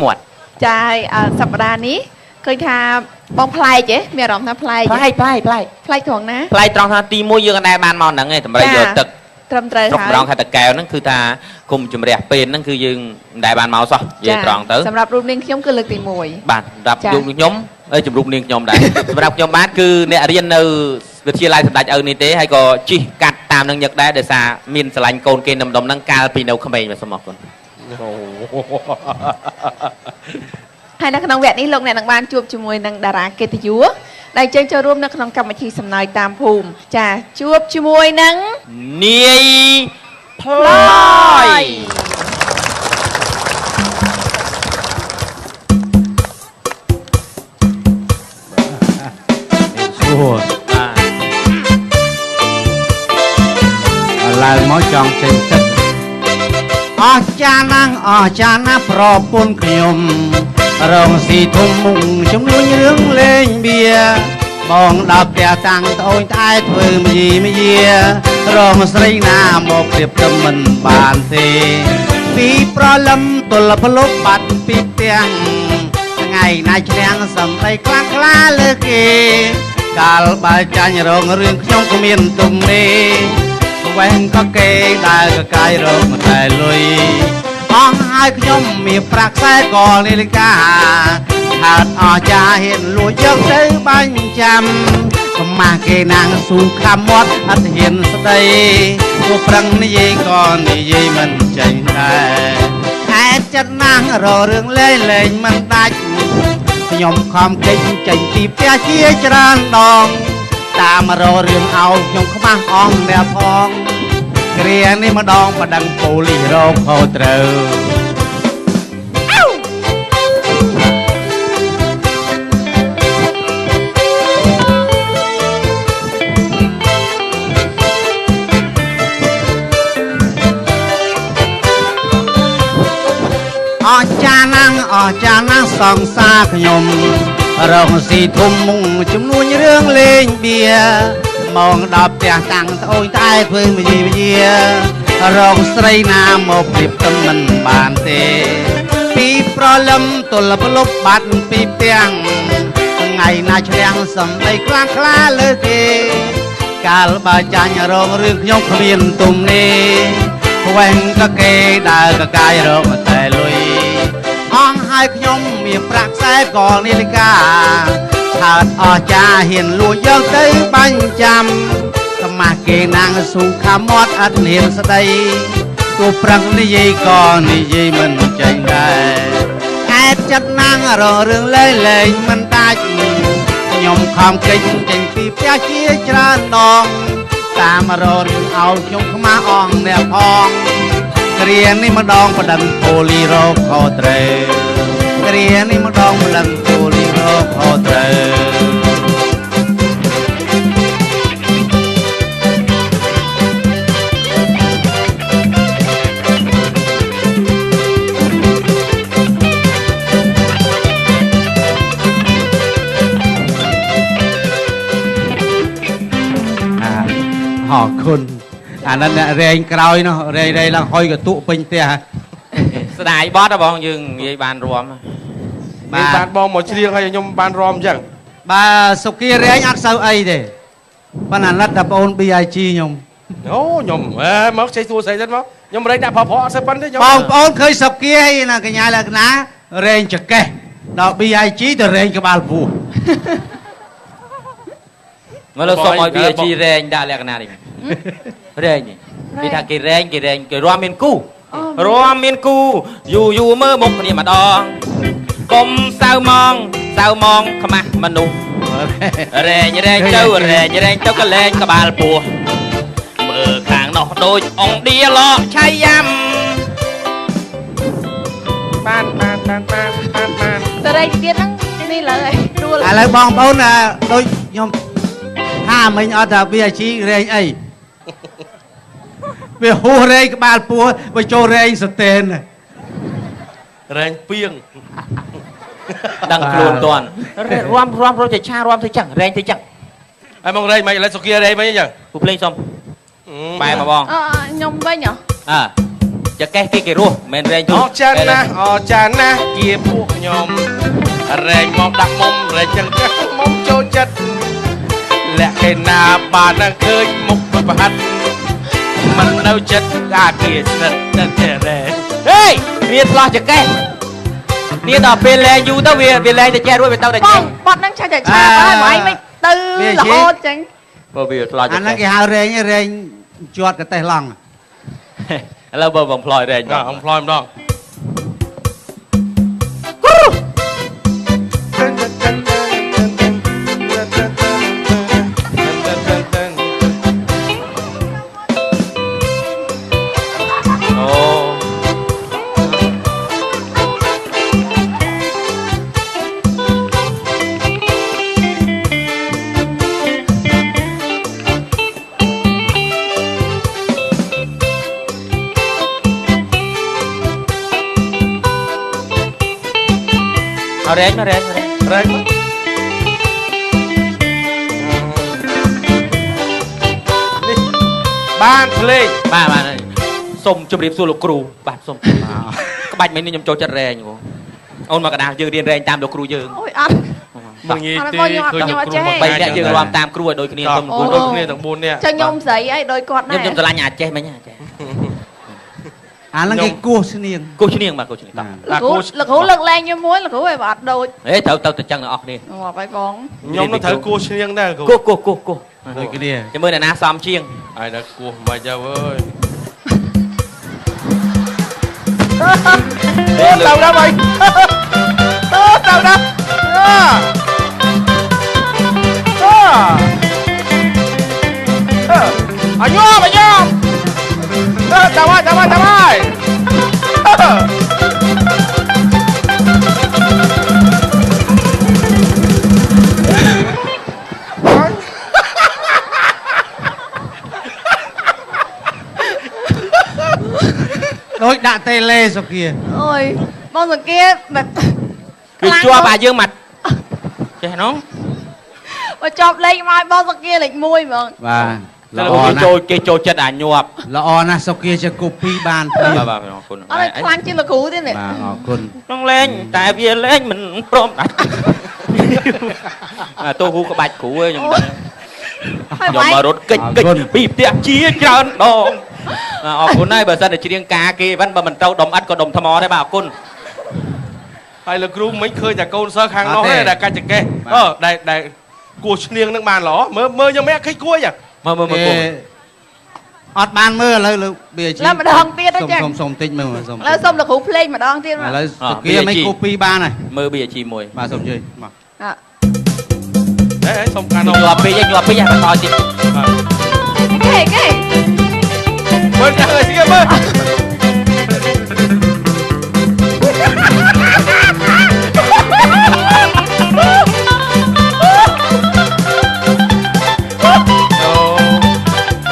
หมวดใจสัปดาห์นี้เคยทาบองพลายเจ๊มีอารมณ์ทาพลายพลายพลายถ่วงนะพลายตรองทาตีมวยยืนในบ้านเมาหนังไงทำไมโยตึกตรำเตยตรองคาตะแก้วนั่นคือทาคุมจุ่มเรียเป็นนั่นคือยืนในบ้านเมาซะยืนตรองตื้อสำหรับรูปนิ่งย่อมคือเลือกตีมวยบ้านรับยุบย้อมจุ่มรูปนิ่งย้อมได้สำหรับย้อมบ้านคือเนี่ยเรียนในวิทยาลัยสำนักนิเทศให้ก็จีกัดตามนังยักได้เดชามินสลันโกนเกณฑ์ดำนั่งกาปีนเอาขมิ้นมาสมองคนให้นักนองแวดนี้ลงในนักบ้านจูบจมวยนักดาราเกติยัวได้เจอจะร่วมนักนองกรรมธีสำนายตามภูมิจะจูบจมวยนังเนียพลอยlại mỗi chọn trên tích cha năng cha na pro pun khium rong xì thùng mùng chúng nuôi nướng lên bia bong đạp bè tăng thôi tai thôi mà gì rong sấy na một điệp tâm mình bàn thì vì pro lâm tuần là pro lúc bắt pi tiếng ngày nay chàng sầm tay khla lơ kì cả ba cha nhà rong riêng trong của miền tung đi quen có kê đại có cái rồi mà đại lùi con hai nhóm miệt bạc sai còn đi cả hạt cha hiện lúa giấc tới bánh chăm mà kê nàng xuống khám mót ăn hiện đây cô prăng ní gì còn ní gì mình chạy này ai chất nàng rồi đường lên mình đạch nhóm không kinh chạy tìm phía chia tràn đòn ta mà rồi đường ao trong không mang on đẹp phongเรียนนี่มาดองมาดังโปลีโรโคตรจานังสองซาขยมรองสีทุ่มมุงจุ่มนุ่นเรื่องเล่งเบียมองดอกเตียตังโอยใต้พื้นมีเยียรองใส่น้ำหมกปิบต้นมันบานเตปีปลอลำตุลปลุกบัดปีเตียงไงนาเชียงสมได้กลางคลาเลือกกาลบาจันรองเรื่องยกเมียนตุ่มนี้แหวงก็เกได้ก็กายรองแต่ลุยห้องให้ขยมมีปรักแสก่อนนิลิกาชาติcha hiền lúa dâng tới bánh chăm mà kê nàng xuống khám mót ăn hiền sa đây cô prăng ní gì còn ní gì mình chạy đây ai chất nàng rồi rừng lên mình ta nhom không kinh chạy tìm cha chia tràn đòn ta mà rồi rừng ao nhom không má on nè phong riêng ní mà đòn mà đằng poly rô khô trề riêng ní mà đòn mà đằng poly rô khô trề họ khônนั่นแหละเรงกรอยเนาะเรงลังหอยกับตุเป็นเตี้ยสดายบอสนะบองยืนยีบานรวมยีบานบองหมดเชียงให้ยมบานรวมจังบาสุกี้เรงอักษรไอเด้ปนันรัฐบาลบีไอจียมโอ้ยมมักใช้ตัวใส่จังมั้งยมเรงแต่พอสักปันได้ยมบองปอนเคยสุกี้ให้นะกันยายละกันนะเรงจะแก่ดอกบีไอจีแต่เรงกับบาลปูเมื่อเราส่งมาบีไอจีเรงได้แล้วกันนะดิเรงนี่พี่ถ้ากี่เรงรวมเมียนกู้อยู่เมื่อมุกนี่มาดองกลมเศร้ามองขมามันนุเรงเจ้าก็เรงกับบาลปัวเมื่อข้างนอกโดยองเดียล้อใช้ยำบ้านแต่ไรเดียนั่งนี่เลยดูเลยอะไรบองปอนน่ะโดยยมห้าmình ở tạiบีไอจีเรงไอvề hồ rây cái bàn pua về cho rây sệt tên này rây piêng ดังโคลนตอนรวมเราจะชารวมที่จังแรงที่จังไอ้มองรายไหมอะไรสุกี้รายไหมยังผู้เพลงชมไปมาบองnhom bay nhở จะแก้กี่รูแมนแรงทุ អចារ្យណាស់អចារ្យណាស់ជាពួកខ្ញុំរែងមកដាក់មុំរែងចឹងមុំចូលចិត្តលក្ខេណាបាននឹងឃើញមុខប្រហាត់មិននៅចិត្តអាគារស្និទ្ធតែរែង ហេវាឆ្លោះចកេះនេះដល់ពេលលែងយូរទៅវាលែងតែចេះរួចវាទៅតែ ប ចេះ ងបត់ហ្នឹងឆាតែឆាហើយបងឯងមិនទៅរហូតចឹង បើវាឆ្លោះច អាហ្នឹង កេះ គេហៅរែងរែងជាប់កតេះឡង់ ឥឡូវបើបំផ្លោយរែង អងផ្លោយម្ដងអូ เอาแรงมาแรงมาแรง រែងមកនេះបានភ្លេង បាទសូមជម្រាបសួរលោកគ្រូបាទសូមក្បាច់មិញនេះខ្ញុំចូលចិត្តរែងបងអូនមកកណ្ដាលយើងរៀនរែងតាមលោកគ្រូយើង អូយអត់ មើលងាយ អត់ ទេ បងខ្ញុំអត់ ឃើញ ខ្ញុំអត់ចេះ គ្រូមក 3នាក់យើងរាំតាមគ្រូឲ្យដូចគ្នា តោះ សូម គូដូចគ្នាទាំង4នាក់ ចឹងខ្ញុំស្រីអីដោយគាត់ដែរ ខ្ញុំស្រឡាញ់អាចចេះមិញអាចចេះ អាហ្នឹងគេគោះស្នៀង គូឈ្នៀងបាទគូឈ្នៀងតោះ លោកគ្រូលើកលែងខ្ញុំមួយលោកគ្រូឯងអត់ដូច ហេត្រូវទៅចឹងទាំងអស់គ្នា ងាប់ហើយបង ខ្ញុំនឹងត្រូវគោះឈ្នៀងដែរគ្រូ គូ ដូចគ្នា ចាំមើលអ្នកណាសំជាង ហើយដល់គោះមិនទៅអើយ ទៅដល់ហើយ ទៅដល់អញញោមទៅហើយដូចដាក់តេឡេសុគា អូយបងសង្គាមិន គឺជាប់អាយើងមកចេះហ្នឹង បើចប់លេខមកបងសង្គាលេខ1ហ្មង បាទ តែ ល្អ គេ ណា ចូល ស់ គេចូលចិត្តអាញាប់ ល្អណាស់សុគាជាគូពីបានព្រា បាទ ប បាទអរគុណ អត់ឲ្យខ្លាំងជាងលោកគ្រូទេនេះ បាទអរគុណ ក្នុងលេងតែវាលេងមិនព្រមដាច់អាតោះគ្រូក្បាច់គ្រូឯងខ្ញុំដឹង ហើយ ខ្ញុំ បង មករត់កិច្ចពីផ្ទះជាច្រើនដងអរគុណហើយបើសិនតែច្រៀងការគេវិញបើមិនទៅដុំអិតក៏ដុំថ្មដែរបាទអរគុណ ហើយលោកគ្រូមិនឃើញតែកូនសិស្សខាងនោះទេដែលកាច់ចង្កេះដែលគោះឈ្នៀងនឹងបានល្អមើលខ្ញុំមិនឃើញគួយចឹង មើល អត់បានមើលឥឡូវលោកបៀជី ឡើងម្ដងទៀតទៅចឹង សុំតិចមើលសុំ ឥឡូវសុំលោកគ្រូភ្លេងម្ដងទៀតមក ឥឡូវសុគាមិនគូពីបានហើយ មើល BG មួយ បាទសុំជួយមក ហេសុំកាណូ ញាប់ពេកញាប់ពេកហើយបន្តទៀត គេ មើលចាំឲ្យស្គីមើល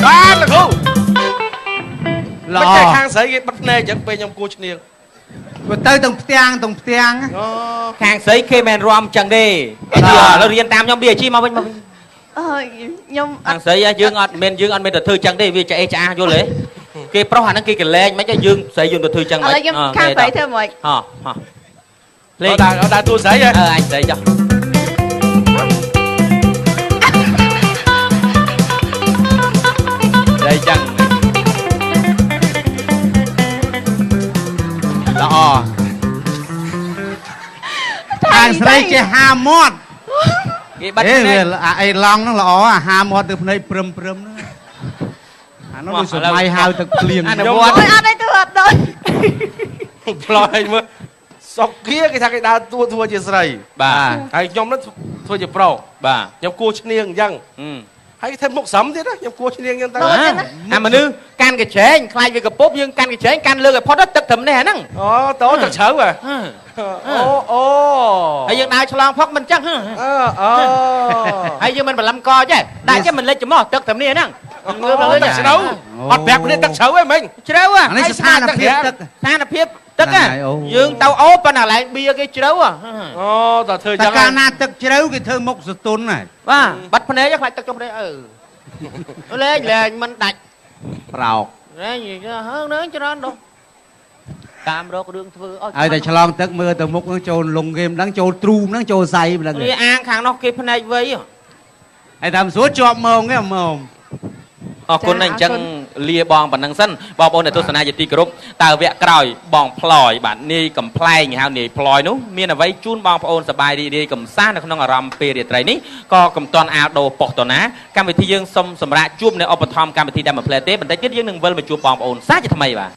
បានលោកគ្រូ ល្អ មិនតែខាងស្រីគេបិទភ្នែកអញ្ចឹងពេលខ្ញុំគួឈ្នៀង ទៅទាំងផ្ទាំងទាំងផ្ទាំង អូ ខាងស្រីគេមិនរំចឹងទេឥឡូវរៀនតាមខ្ញុំ BG មកវិញ អើយខ្ញុំអ ខាង ត់ ស្រីយើងអត់មែនទៅធ្វើចឹងទេវាឆ្អេះឆ្អាយល់ទេគេប្រុសអាហ្នឹងគេកលែងមិនយើងស្រីយើងទៅធ្វើចឹង ឥឡូវខ្ញុំខាងស្រីធ្វើមិន ហ៎លេង ដើរតួស្រីហ៎ អញស្រីចុះស្រីចឹង ល្អខាងស្រីចេះហាមាត់ គេបាត់ អេ ភ្នែ វា ក អាអីឡង់ហ្នឹងល្អអាហាមាត់ទៅភ្នែកព្រឹមហ្នឹងអានោះដូចសម័យហៅទឹកភ្លៀង អនុ អូ វត្ត យអត់ឯទៅអត់ដូច ផ្លោយមើលសុកគាគេថាគេដើរតួធ្វើជាស្រី បាទ ហើយខ្ញុំនឹងធ្វើជាប្រុស បាទ ខ្ញុំគួឈ្នៀងអញ្ចឹងហើយគេធ្វើមុខស្រឹមទៀតណាខ្ញុំគួឈ្នៀងអញ្ចឹងទៅ អាមនុស្សកាន់កញ្ឆេងខ្លាចវាកពុបយើងកាន់កញ្ឆេងកាន់លើកឲ្យផុតទឹកត្រឹមនេះហ្នឹង អូតោទឹកជ្រៅហ៎អូ ហើយយើងដើរឆ្លងផុកមិនចឹង អូ ហើយយើងមិនបលឹមកចេះដាក់ចេះមិនលិចច្មោះទឹកត្រឹមនេះហ្នឹង ងើបលើទឹកជ្រៅអត់ប្រាប់គ្នាទឹកជ្រៅឯងមិញ ជ្រៅ អានេះស្ថានភាពទឹក ស្ថានភាពទឹក ហ្នឹងហើយអូ យើងទៅអូប៉ុន្តែកន្លែងបៀគេជ្រៅ អូតើធ្វើអញ្ តែ ចឹង កាលណាទឹកជ្រៅគេធ្វើមុខសតុនហើយ បាទបាត់ភ្នែកខ្លាចទឹកចុះភ្នែកលេងមិនដាច់ ប្រោក លេងហ្នឹងច្រើនដុះ តាមរករឿងធ្វើអស់ ហើយតែឆ្លងទឹកមើលទៅមុខនឹងចូលលងហ្គេមហ្នឹងចូលទ្រូមហ្នឹងចូលសៃម្ដង នេះអាងខាងនោះគេភ្នែកវៃ ហើយតាមសួរជាប់ម៉ោងទេម៉ោង អរគុណណាស់អញ្ចឹងលាបងប៉ុណ្ណឹងសិនបងប្អូនអ្នកទស្សនាជាទីគោរពតើវគ្គក្រោយបងផ្លយបាទនាយកំ pl ែងហៅនាយផ្លយនោះមានអ្វីជូនបងប្អូនសប្បាយរីករាយកំសាន្តនៅក្នុងអារម្មណ៍ពេលរាត្រីនេះក៏កំតាន់អាលដូប៉ុស្តូណាកម្មវិធីយើងសូមសម្រាប់ជួបនៅឧបត្ថម្ភកម្មវិធីដែលមួយផ្លែទេបន្តិចទៀតយើងនឹងវិលមកជួបបងប្អូនសាជាថ្មីបាទ